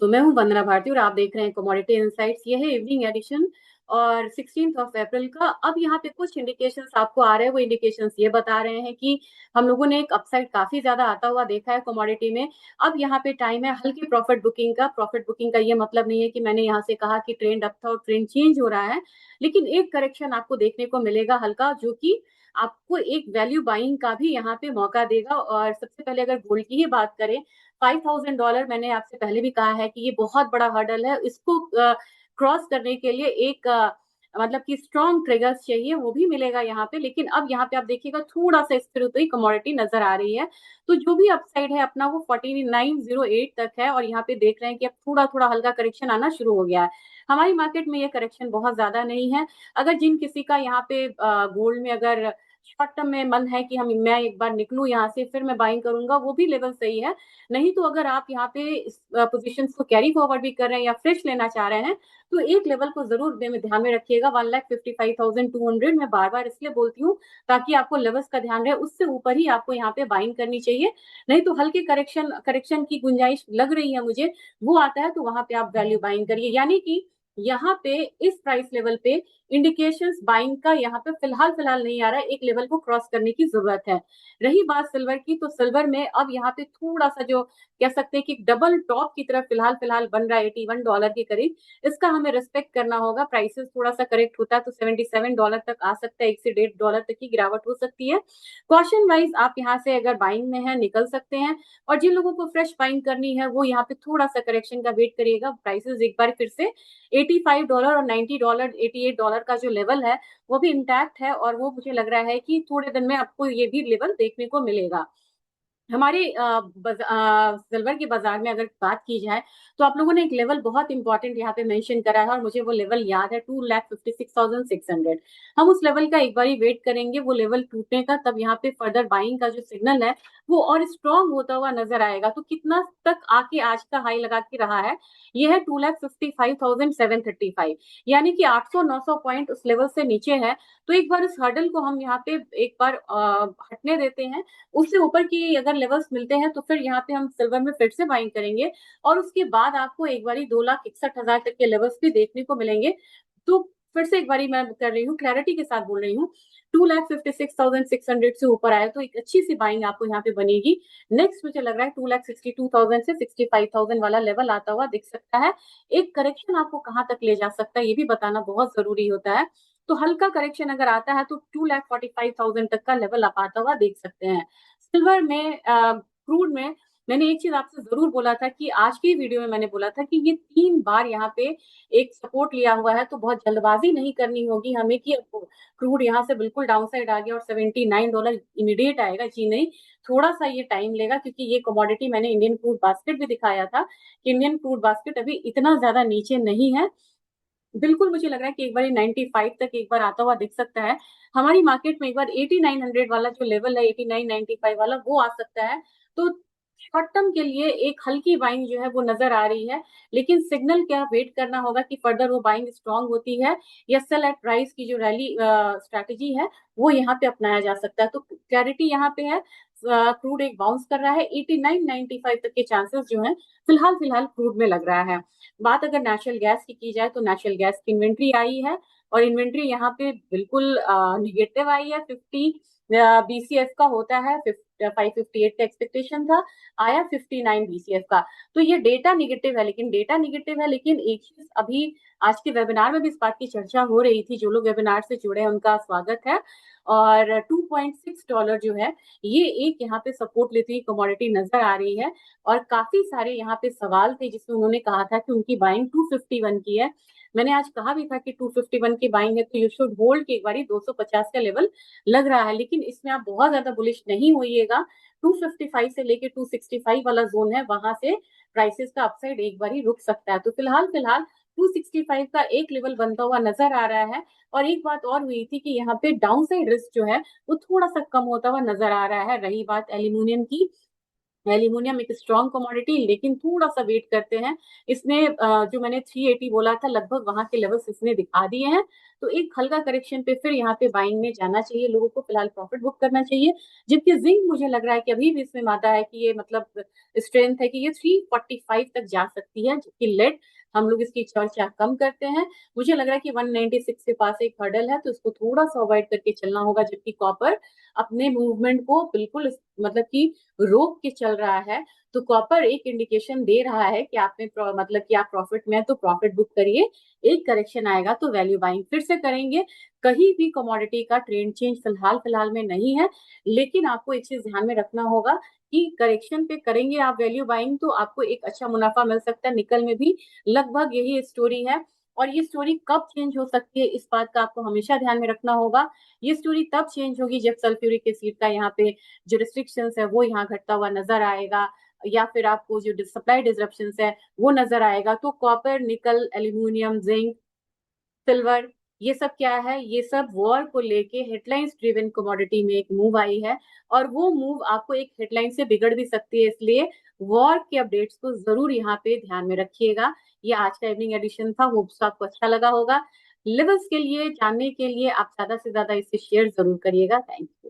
तो मैं हूं वंदना भारती और आप देख रहे हैं कमोडिटी इनसाइट्स। ये है इवनिंग एडिशन और 16 अप्रैल का। अब यहाँ पे कुछ इंडिकेशंस आपको आ रहे हैं, वो इंडिकेशंस ये बता रहे हैं कि हम लोगों ने एक अपसाइड काफी ज्यादा आता हुआ देखा है कमोडिटी में। अब यहाँ पे टाइम है हल्की प्रॉफिट बुकिंग का। प्रॉफिट बुकिंग का ये मतलब नहीं है कि मैंने यहाँ से कहा कि ट्रेंड अप था और ट्रेंड चेंज हो रहा है, लेकिन एक करेक्शन आपको देखने को मिलेगा हल्का, जो कि आपको एक वैल्यू बाइंग का भी यहाँ पे मौका देगा। और सबसे पहले अगर गोल्ड की ही बात करें, $5,000 मैंने आपसे पहले भी कहा है कि ये बहुत बड़ा हर्डल है। इसको क्रॉस करने के लिए एक मतलब कि स्ट्रॉन्ग ट्रिगर्स चाहिए, वो भी मिलेगा यहाँ पे। लेकिन अब यहाँ पे आप देखिएगा थोड़ा सा स्थिर कमोडिटी नजर आ रही है। तो जो भी अपसाइड है अपना वो 4908 तक है और यहाँ पे देख रहे हैं कि अब थोड़ा थोड़ा हल्का करेक्शन आना शुरू हो गया है। हमारी मार्केट में ये करेक्शन बहुत ज्यादा नहीं है। अगर जिन किसी का यहाँ पे गोल्ड में अगर शॉर्ट टर्म में मन है कि मैं एक बार निकलूं यहाँ से फिर मैं बाइंग करूंगा, वो भी लेवल सही है। नहीं तो अगर आप यहाँ पे इस पोजीशन को कैरी फॉरवर्ड भी कर रहे हैं या फ्रेश लेना चाह रहे हैं, तो एक लेवल को जरूर ध्यान में रखिएगा, 1,55,200। मैं बार बार इसलिए बोलती हूँ ताकि आपको लेवल्स का ध्यान रहे, उससे ऊपर ही आपको यहाँ पे बाइंग करनी चाहिए। नहीं तो हल्के करेक्शन करेक्शन की गुंजाइश लग रही है मुझे, वो आता है तो वहां पे आप वैल्यू बाइंग करिए। यानी कि यहाँ पे इस प्राइस लेवल पे इंडिकेशंस बाइंग का यहाँ पे फिलहाल फिलहाल नहीं आ रहा है, एक लेवल को क्रॉस करने की जरूरत है। रही बात सिल्वर की, तो सिल्वर में अब यहाँ पे थोड़ा सा जो कह सकते हैं कि डबल टॉप की तरफ फिलहाल फिलहाल बन रहा है $81 के करीब। इसका हमें रिस्पेक्ट करना होगा। प्राइसेस थोड़ा सा करेक्ट होता है तो $77 तक आ सकता है, $1 से $1.5 तक की गिरावट हो सकती है। कॉशन वाइज आप यहाँ से अगर बाइंग में है निकल सकते हैं, और जिन लोगों को फ्रेश बाइंग करनी है वो यहाँ पे थोड़ा सा करेक्शन का वेट करिएगा। प्राइसेस एक बार फिर से $85 और $90, $88 का जो लेवल है वो भी इंटैक्ट है, और वो मुझे लग रहा है कि थोड़े दिन में आपको ये भी लेवल देखने को मिलेगा। हमारे सिल्वर के बाजार में अगर बात की जाए, तो आप लोगों ने एक लेवल बहुत इंपॉर्टेंट यहाँ पे मेंशन करा है और मुझे वो लेवल याद है, 2,56,600। हम उस लेवल का एक बार ही वेट करेंगे वो लेवल टूटने का, तब यहाँ पे फर्दर बाइंग का जो सिग्नल है वो और स्ट्रॉन्ग होता हुआ नजर आएगा। तो कितना तक आके आज का हाई लगा के रहा है, ये है 2,55,735, यानी कि 800-900 पॉइंट उस लेवल से नीचे है। तो एक बार इस हर्डल को हम यहाँ पे एक बार हटने देते हैं। उससे ऊपर की अगर लेवल्स मिलते हैं तो फिर यहाँ पे हम सिल्वर में फिर से बाइंग करेंगे, और उसके बाद आपको एक बारी 2,61,000 तक के लेवल्स भी देखने को मिलेंगे। तो फिर से एक बारी मैं कर रही हूँ, क्लैरिटी के साथ बोल रही हूँ, 2,56,600 से ऊपर आए तो एक अच्छी सी बाइंग आपको यहाँ पे बनेगी। नेक्स्ट मुझे लग रहा है 2,62,000 से 65,000 वाला लेवल आता हुआ दिख सकता है। एक करेक्शन आपको कहाँ तक ले जा सकता है ये भी बताना बहुत जरूरी होता है। तो हल्का करेक्शन अगर आता है तो 2,45,000 तक का लेवल आप आता हुआ देख सकते हैं। सिल्वर में क्रूड में मैंने एक चीज आपसे जरूर बोला था कि आज की वीडियो में मैंने बोला था कि ये 3 बार यहाँ पे एक सपोर्ट लिया हुआ है, तो बहुत जल्दबाजी नहीं करनी होगी हमें कि क्रूड यहाँ से बिल्कुल डाउन साइड आ गया और $79 इमीडिएट आएगा। जी नहीं, थोड़ा सा ये टाइम लेगा, क्योंकि ये कमोडिटी मैंने इंडियन क्रूड बास्केट भी दिखाया था कि इंडियन क्रूड बास्केट अभी इतना ज्यादा नीचे नहीं है। बिल्कुल मुझे लग रहा है कि एक बार 95 तक एक बार आता हुआ दिख सकता है। हमारी मार्केट में एक बार 8900 वाला जो लेवल है, 8995 वाला, वो आ सकता है। तो शॉर्ट टर्म के लिए एक हल्की बाइंग जो है वो नजर आ रही है, लेकिन सिग्नल क्या वेट करना होगा कि फर्दर वो बाइंग स्ट्रांग होती है या सेल एट प्राइस की जो रैली स्ट्रैटेजी है वो यहाँ पे अपनाया जा सकता है। तो क्लैरिटी यहाँ पे है, क्रूड एक बाउंस कर रहा है, 8995 तक के चांसेस जो है फिलहाल फिलहाल क्रूड में लग रहा है। बात अगर नेचुरल गैस की जाए तो नेचुरल गैस की इन्वेंट्री आई है, और इन्वेंट्री यहाँ पे बिल्कुल निगेटिव आई है। 50 BCF का होता है, 558 का एक्सपेक्टेशन था, आया 59 BCF का। तो ये डेटा निगेटिव है, लेकिन डेटा निगेटिव है, लेकिन एक चीज अभी आज के वेबिनार में भी इस बात की चर्चा हो रही थी, जो लोग वेबिनार से जुड़े हैं उनका स्वागत है। और $2.6 जो है ये एक यहाँ पे सपोर्ट लेती हुई कमोडिटी नजर आ रही है। और काफी सारे यहाँ पे सवाल थे जिसमें उन्होंने कहा था कि उनकी बाइंग 251 की है। मैंने आज कहा भी था कि 251 की बाइंग है तो यू शुड होल्ड की एक बारी 250 का लेवल लग रहा है, लेकिन इसमें आप बहुत ज्यादा बुलिश नहीं होइएगा। 255 से लेके 265 वाला जोन है, वहां से प्राइसेस का अपसाइड एक बार ही रुक सकता है। तो फिलहाल फिलहाल 265 का एक लेवल बनता हुआ नजर आ रहा है। और एक बात और हुई थी कि यहाँ पे डाउन साइड रिस्क जो है वो थोड़ा सा कम होता हुआ नजर आ रहा है। रही बात एल्यूमिनियम की, एल्यूमिनियम एक स्ट्रॉन्ग कमोडिटी, लेकिन थोड़ा सा वेट करते हैं। इसने जो मैंने 380 बोला था, लगभग वहां के लेवल्स इसने दिखा दिए हैं। तो एक हल्का करेक्शन पे फिर यहाँ पे बाइंग में जाना चाहिए लोगों को, फिलहाल प्रॉफिट बुक करना चाहिए। जबकि जिंक मुझे लग रहा है कि अभी भी इसमें मादा है कि ये मतलब स्ट्रेंथ है कि ये 345 तक जा सकती है। जबकि लेड हम लोग इसकी चर्चा कम करते हैं। मुझे लग रहा है कि 196 के पास एक हर्डल है, तो इसको थोड़ा सा अवॉइड करके चलना होगा। जबकि कॉपर अपने मूवमेंट को बिल्कुल मतलब कि रोक के चल रहा है। तो कॉपर एक इंडिकेशन दे रहा है कि आप में मतलब कि आप प्रॉफिट में है, तो प्रॉफिट बुक करिए। एक करेक्शन आएगा तो वैल्यू बाइंग फिर से करेंगे। कहीं भी कमोडिटी का ट्रेंड चेंज फिलहाल फिलहाल में नहीं है। लेकिन आपको एक चीज ध्यान में रखना होगा कि करेक्शन पे करेंगे आप वैल्यू बाइंग, तो आपको एक अच्छा मुनाफा मिल सकता है। निकल में भी लगभग यही स्टोरी है। और ये स्टोरी कब चेंज हो सकती है, इस बात का आपको हमेशा ध्यान में रखना होगा। ये स्टोरी तब चेंज होगी जब सल्फ्यूरिक एसिड का यहाँ पे जो रिस्ट्रिक्शंस है वो यहाँ घटता हुआ नजर आएगा, या फिर आपको जो सप्लाई डिसरप्शंस है वो नजर आएगा। तो कॉपर, निकल, एल्यूमिनियम, जिंक, सिल्वर, ये सब क्या है, ये सब वॉर को लेके हेडलाइंस ड्रिवन कमोडिटी में एक मूव आई है। और वो मूव आपको एक हेडलाइन से बिगड़ भी सकती है, इसलिए वॉर के अपडेट्स को जरूर यहाँ पे ध्यान में रखिएगा। ये आज का इवनिंग एडिशन था, वो आपको अच्छा लगा होगा। लेवल्स के लिए जानने के लिए आप ज्यादा से ज्यादा इसे शेयर जरूर करिएगा। Thank you.